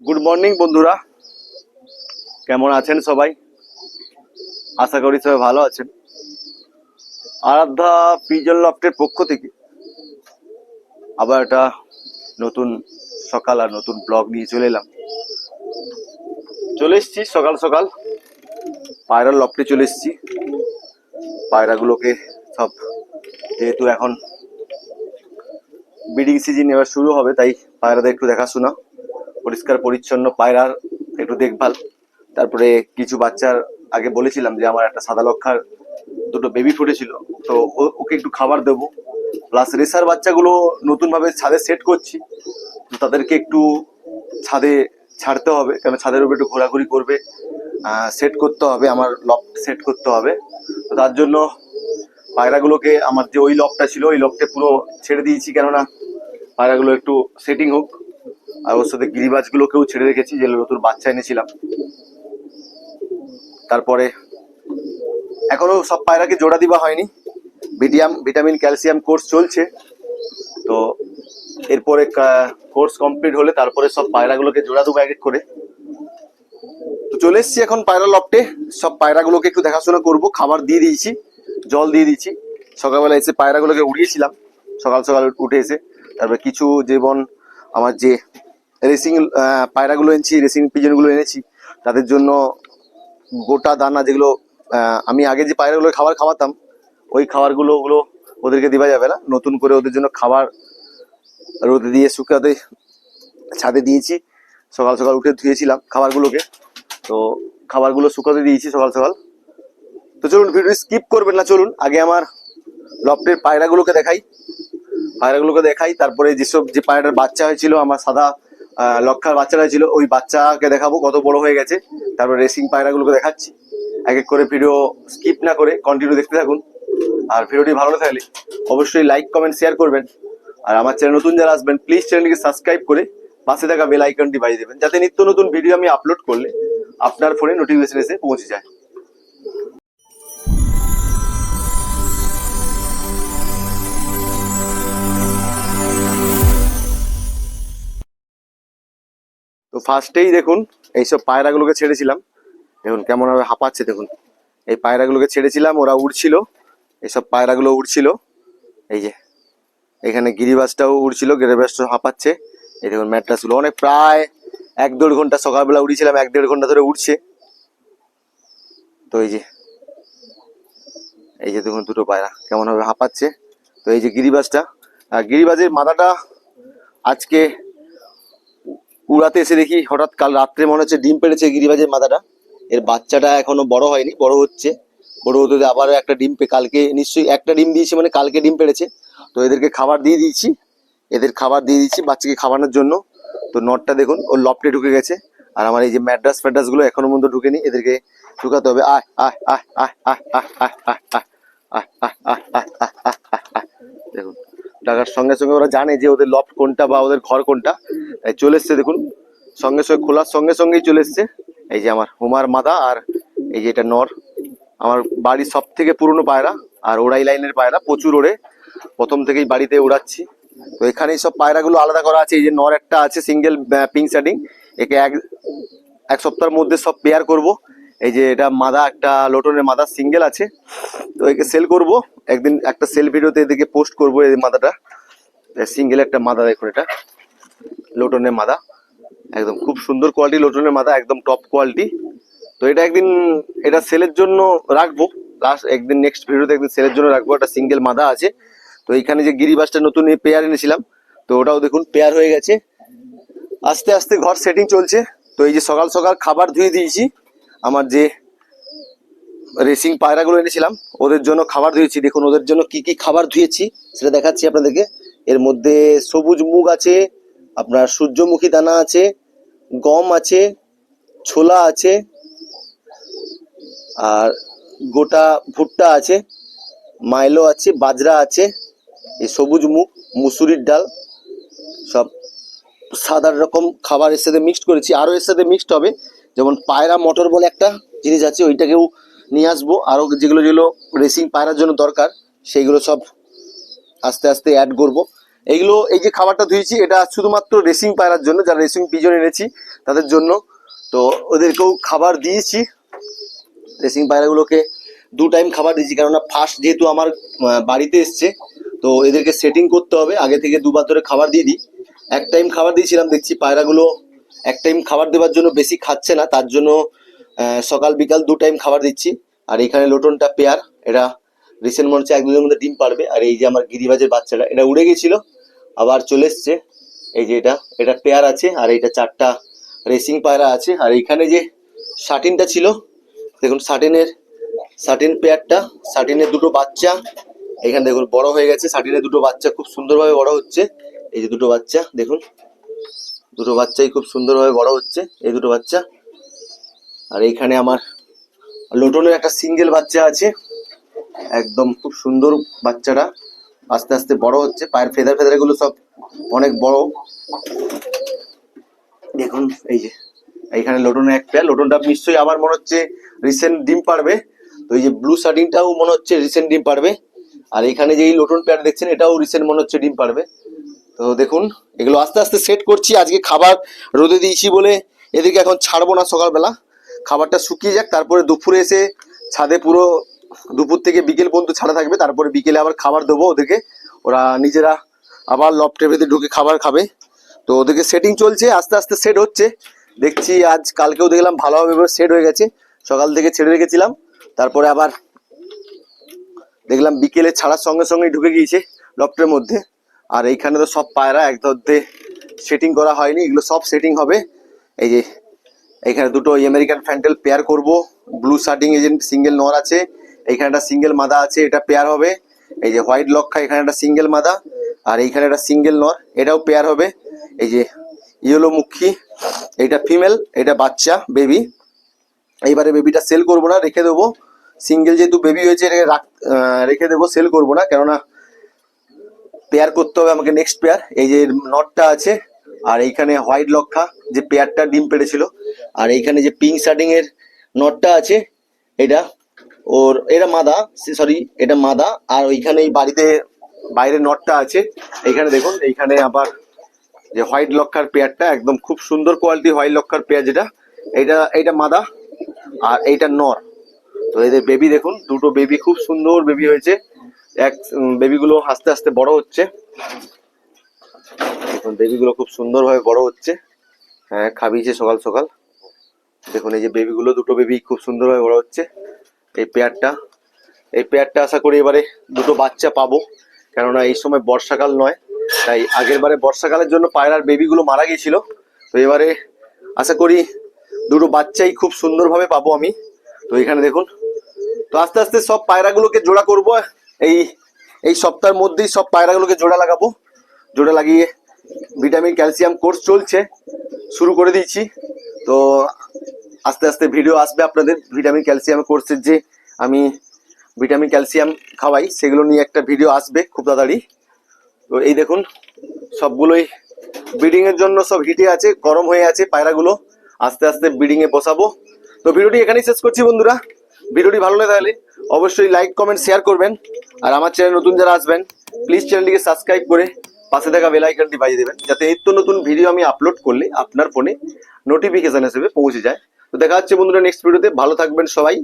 Good morning বন্ধুরা, কেমন আছেন সবাই? আশা করি সবাই ভালো আছেন। আরাধ্যা পিজন লফটের পক্ষ থেকে আবার একটা নতুন সকাল আর নতুন ব্লগ নিয়ে চলে এসেছি সকাল সকাল পায়রার লফটে চলে এসেছি। পায়রাগুলোকে সব, যেহেতু এখন ব্রিডিং সিজন এবার শুরু হবে, তাই পায়রাদের একটু দেখাশোনা, পরিষ্কার পরিচ্ছন্ন পায়রার একটু দেখভাল। তারপরে কিছু বাচ্চার আগে বলেছিলাম যে আমার একটা সাদা লক্ষার দুটো বেবি ফুটেছিল, তো ওকে একটু খাবার দেবো। প্লাস রেসার বাচ্চাগুলো নতুন ভাবে ছাদে সেট করছি, তো তাদেরকে একটু ছাদে ছাড়তে হবে, কারণ ছাদের উপরে একটু ঘোরাঘুরি করবে, সেট করতে হবে, আমার লফট সেট করতে হবে। তো তার জন্য পায়রাগুলোকে আমার যে ওই লফটটা ছিল ওই লফটে পুরো ছেড়ে দিয়েছি, কেননা পায়রাগুলো একটু সেটিং হোক। আর ওর সাথে গিরিবাজগুলোকেও ছেড়ে রেখেছি, যে নতুন বাচ্চা এনেছিলাম। তারপরে এখনো সব পায়রাকে জোড়া দিবা হয়নি, ভিটামিন ক্যালসিয়াম কোর্স চলছে। তো এরপরে কোর্স কমপ্লিট হলে তারপরে সব পায়রাগুলোকে জোড়া দেবো এক এক করে। তো চলে এসছি এখন পায়রা লফটে, সব পায়রাগুলোকে একটু দেখাশোনা করব। খাবার দিয়ে দিয়েছি, জল দিয়ে দিয়েছি। সকালবেলা এসে পায়রাগুলোকে উড়িয়েছিলাম, সকাল সকাল উঠে এসে। তারপরে কিছু যেমন আমার যে রেসিং পায়রাগুলো এনেছি, রেসিং পিজনগুলো এনেছি, তাদের জন্য গোটা দানা, যেগুলো আমি আগে যে পায়রাগুলো খাবার খাওয়াতাম, ওই খাবারগুলো ওদেরকে দেওয়া যাবে না। নতুন করে ওদের জন্য খাবার রোদে দিয়ে শুকাতে ছাদে দিয়েছি। সকাল সকাল উঠে ধুয়েছিলাম খাবারগুলোকে, তো খাবারগুলো শুকাতে দিয়েছি সকাল সকাল। তো চলুন, ভিডিও স্কিপ করবেন না, চলুন আগে আমার লফটের পায়রাগুলোকে দেখাই। তারপরে যে পায়রাটার বাচ্চা হয়েছিল, আমার সাদা লক্ষার বাচ্চাটা হয়েছিল, ওই বাচ্চাকে দেখাবো কত বড় হয়ে গেছে। তারপর রেসিং পায়রাগুলোকে দেখাচ্ছি। এক এক করে ভিডিও স্কিপ না করে কন্টিনিউ দেখতে থাকুন। আর ভিডিওটি ভালো লাগলে অবশ্যই লাইক কমেন্ট শেয়ার করবেন। আর আমার চ্যানেল নতুন যারা আসবেন, প্লিজ চ্যানেলটিকে সাবস্ক্রাইব করে পাশে থাকা বেল আইকনটি বাজিয়ে দেবেন, যাতে নিত্য নতুন ভিডিও আমি আপলোড করলে আপনার ফোনে নোটিফিকেশন এসে পৌঁছে যায়। তো ফার্স্টেই দেখুন, এইসব পায়রাগুলোকে ছেড়েছিলাম, দেখুন কেমন ভাবে হাঁপাচ্ছে। দেখুন, এই পায়রাগুলোকে ছেড়েছিলাম, ওরা উড়ছিল, এইসব পায়রাগুলো উড়ছিল। এই যে এখানে গিরিবাজটাও উড়ছিল, গিরিবাজটা হাঁপাচ্ছে। এই দেখুন ম্যাট্রাসগুলো অনেক, প্রায় 1-1.5 ঘন্টা সকালবেলা উড়িয়েছিলাম, 1-1.5 ঘন্টা ধরে উঠছে। তো এই যে দেখুন দুটো পায়রা কেমন ভাবে হাঁপাচ্ছে। তো এই যে গিরিবাজটা, গিরিবাজের মাথাটা আজকে উড়াতে এসে দেখি হঠাৎ কাল রাত্রে মনে হচ্ছে ডিম পেড়েছে গিরিবাজের মাথাটা। এর বাচ্চাটা এখনো বড় হয়নি, বড় হচ্ছে, বড় হতে হতে আবারও একটা ডিম কালকে নিশ্চয়ই একটা ডিম দিয়েছে, মানে কালকে ডিম পেড়েছে। তো এদেরকে খাবার দিয়ে দিয়েছি, বাচ্চাকে খাওয়ানোর জন্য। তো নটটা দেখুন ওর লফটে ঢুকে গেছে। আর আমার এই যে ম্যাড্রাস গুলো এখনো পর্যন্ত ঢুকেনি, এদেরকে ঢুকাতে হবে। আয় আয় আয় আয় আয় আয় আয় আয় আয় আয় আয় আয় আয় আয় আয় আয় আয়। দেখুন ডাকার সঙ্গে সঙ্গে ওরা জানে যে ওদের লফট কোনটা বা ওদের ঘর কোনটা, তাই চলে এসছে। দেখুন সঙ্গে সঙ্গে খোলার সঙ্গে সঙ্গেই চলে এসছে। এই যে আমার হুমার মাদা, আর এই যে এটা নর, আমার বাড়ির সব থেকে পুরনো পায়রা, আর ওড়াই লাইনের পায়রা, প্রচুর ওড়ে, প্রথম থেকেই বাড়িতে উড়াচ্ছি। তো এখানে সব পায়রাগুলো আলাদা করা আছে। এই যে নর একটা আছে সিঙ্গেল পিঙ্ক শার্টিং, একে এক সপ্তাহের মধ্যে সব পেয়ার করব। এই যে এটা মাদা, একটা লোটনের মাদা সিঙ্গেল আছে, তো একে সেল করব একদিন, একটা সেল ভিডিওতে এদিকে পোস্ট করব। এই মাদাটা সিঙ্গেল একটা মাদা, দেখুন এটা লোটনের মাদা, একদম খুব সুন্দর কোয়ালিটি লোটনের মাদা, একদম টপ কোয়ালিটি। তো এটা একদিন এটা সেলের জন্য রাখবো, একদিন নেক্সট ভিডিওতে একদিন সেলের জন্য রাখবো। একটা সিঙ্গেল মাদা আছে। তো এইখানে যে গিরিবাজটা নতুন পেয়ার এনেছিলাম, তো ওটাও দেখুন পেয়ার হয়ে গেছে। আস্তে আস্তে ঘর সেটিং চলছে। তো এই যে সকাল সকাল খাবার ধুয়ে দিয়েছি, আমার যে রেসিং পায়রাগুলো এনেছিলাম ওদের জন্য খাবার ধুয়েছি। দেখুন ওদের জন্য কি কি খাবার ধুয়েছি সেটা দেখাচ্ছি আপনাদেরকে। এর মধ্যে সবুজ মুগ আছে, আপনার সূর্যমুখী দানা আছে, গম আছে, ছোলা আছে, আর গোটা ভুট্টা আছে, মাইলো আছে, বাজরা আছে, এই সবুজ মুগ, মুসুরির ডাল, সব সাদা রকম খাবার এর সাথে মিক্সড করেছি। আরও এর সাথে মিক্সড হবে, যেমন পায়রা মটর বলে একটা জিনিস আছে, ওইটাকেও নিয়ে আসবো। আরও যেগুলো যেগুলো রেসিং পায়রার জন্য দরকার, সেইগুলো সব আস্তে আস্তে অ্যাড করব। এইগুলো এই যে খাবারটা ধুয়েছি এটা শুধুমাত্র রেসিং পায়রার জন্য, যারা রেসিং পিজন এনেছি তাদের জন্য। তো ওদেরকেও খাবার দিয়েছি, রেসিং পায়রাগুলোকে 2 টাইম খাবার দিয়েছি, কেননা ফার্স্ট যেহেতু আমার বাড়িতে এসছে, তো এদেরকে সেটিং করতে হবে, আগে থেকে 2 বার ধরে খাবার দিয়ে দিই। 1 টাইম খাবার দিয়েছিলাম, দেখছি পায়রাগুলো 1 টাইম খাবার দেওয়ার জন্য বেশি খাচ্ছে না, তার জন্য সকাল বিকাল 2 টাইম খাবার দিচ্ছি। আর এখানে লোটনটা পেয়ার, এটা রিসেন্ট মনে হচ্ছে 1-2 দিনের মধ্যে ডিম পারবে। আর এই যে আমার গিরিবাজের বাচ্চাটা, এটা উড়ে গেছিল আবার চলে এসছে। এই যে এটা পেয়ার আছে, আর এইটা 4টা রেসিং পায়রা আছে। আর এইখানে যে শাটিনটা ছিল, দেখুন শাটিন পেয়ারটা, শাটিনের 2টো বাচ্চা এখানে দেখুন বড় হয়ে গেছে। শাটিনের 2টো বাচ্চা খুব সুন্দরভাবে বড় হচ্ছে। এই যে 2টো বাচ্চা দেখুন, 2টো বাচ্চাই খুব সুন্দরভাবে বড় হচ্ছে, এই 2টো বাচ্চা। আর এইখানে আমার লোটনের একটা সিঙ্গেল বাচ্চা আছে, একদম খুব সুন্দর বাচ্চাটা, আস্তে আস্তে বড় হচ্ছে। পায়ের ফেদার গুলো সব অনেক বড় দেখুন। এই যে এইখানে লোটনের এক পেয়ার, লোটনটা নিশ্চয়ই আবার মনে হচ্ছে রিসেন্ট ডিম পারবে। তো এই যে ব্লু শার্টিনটাও মনে হচ্ছে রিসেন্ট ডিম পারবে। আর এখানে যে এই লোটন পেয়ার দেখছেন, এটাও রিসেন্ট মনে হচ্ছে ডিম পারবে। তো দেখুন এগুলো আস্তে আস্তে সেট করছি। আজকে খাবার রোদে দিয়েছি বলে এদেরকে এখন ছাড়বো না, সকালবেলা খাবারটা শুকিয়ে যাক, তারপরে দুপুরে এসে ছাদে পুরো দুপুর থেকে বিকেল পর্যন্ত ছাড়া থাকবে, তারপরে বিকেলে আবার খাবার দেবো ওদেরকে, ওরা নিজেরা আবার লফটের ভেতরে ঢুকে খাবার খাবে। তো ওদেরকে সেটিং চলছে, আস্তে আস্তে সেট হচ্ছে। দেখছি আজ কালকেও দেখলাম ভালোভাবে সেট হয়ে গেছে, সকাল থেকে ছেড়ে রেখেছিলাম, তারপরে আবার দেখলাম বিকেলে ছাড়ার সঙ্গে সঙ্গেই ঢুকে গিয়েছে লফটের মধ্যে। আর এইখানে তো সব পায়রা একদম সেটিং করা হয়নি, এগুলো সব সেটিং হবে। এই যে এখানে 2টো আমেরিকান ফ্যান্টেল পেয়ার করব, ব্লু শার্টিং এজেন্ট সিঙ্গেল নর আছে, এখানে একটা সিঙ্গেল মাদা আছে, এটা পেয়ার হবে। এই যে হোয়াইট লক্ষা, এখানে একটা সিঙ্গেল মাদা, আর এইখানে একটা সিঙ্গেল নর, এটাও পেয়ার হবে। এই যে ইয়েলো মুখী, এটা ফিমেল, এটা বাচ্চা বেবি। এইবারে বেবিটা সেল করবো না, রেখে দেবো। সিঙ্গেল যেহেতু বেবি হয়েছে এটাকে রেখে দেবো, সেল করবো না, কেননা পেয়ার করতে হবে আমাকে নেক্সট পেয়ার। এই যে নটটা আছে, আর এইখানে হোয়াইট লক্ষা যে পেয়ারটা ডিম পেড়েছিল, আর এইখানে যে পিঙ্ক শার্টিং এর নটটা আছে, এটা এটা মাদা, সরি এটা মাদা। আর ওইখানে এই বাড়িতে বাইরে নটটা আছে, এইখানে দেখুন, এইখানে আবার যে হোয়াইট লক্ষার পেয়ারটা, একদম খুব সুন্দর কোয়ালিটি হোয়াইট লক্ষার পেয়ার, যেটা এইটা মাদা আর এইটা নর। তো এদের বেবি দেখুন, 2টো বেবি খুব সুন্দর বেবি হয়েছে। বেবিগুলো আস্তে আস্তে বড় হচ্ছে, দেখুন বেবিগুলো খুব সুন্দরভাবে বড় হচ্ছে। হ্যাঁ, খাবিয়েছে সকাল সকাল। দেখুন এই যে বেবিগুলো, 2টো বেবি খুব সুন্দরভাবে বড় হচ্ছে। এই পেয়ারটা আশা করি এবারে 2টো বাচ্চা পাবো, কেননা এই সময় বর্ষাকাল নয়, তাই আগের বারে বর্ষাকালের জন্য পায়রার বেবিগুলো মারা গিয়েছিল। তো এবারে আশা করি 2টো বাচ্চাই খুব সুন্দরভাবে পাবো আমি। তো এখানে দেখুন, তো আস্তে আস্তে সব পায়রাগুলোকে জোড়া করব। এই সপ্তাহের মধ্যেই সব পায়রাগুলোকে জোড়া লাগাবো, জোড়া লাগিয়ে ভিটামিন ক্যালসিয়াম কোর্স চলছে, শুরু করে দিয়েছি। তো আস্তে আস্তে ভিডিও আসবে আপনাদের ভিটামিন ক্যালসিয়াম কোর্সের, যে আমি ভিটামিন ক্যালসিয়াম খাওয়াই সেগুলো নিয়ে একটা ভিডিও আসবে খুব তাড়াতাড়ি। তো এই দেখুন সবগুলোই ব্রিডিং এর জন্য সব হিটে আছে, গরম হয়ে আছে পায়রাগুলো, আস্তে আস্তে ব্রিডিং এ বসাবো। তো ভিডিওটি এখানেই শেষ করছি বন্ধুরা। ভিডিওটি ভালো লাগে তাহলে অবশ্যই লাইক কমেন্ট শেয়ার করবেন। আর আমার চ্যানেল নতুন যারা আসবেন, প্লিজ চ্যানেলটিকে সাবস্ক্রাইব করে পাশে থাকা বেল আইকনটি বাজিয়ে দেবেন, যাতে নিত্য নতুন ভিডিও আমি আপলোড করলে আপনার ফোনে নোটিফিকেশন হিসেবে পৌঁছে যায়। তো দেখা হচ্ছে বন্ধুরা নেক্সট ভিডিওতে, ভালো থাকবেন সবাই।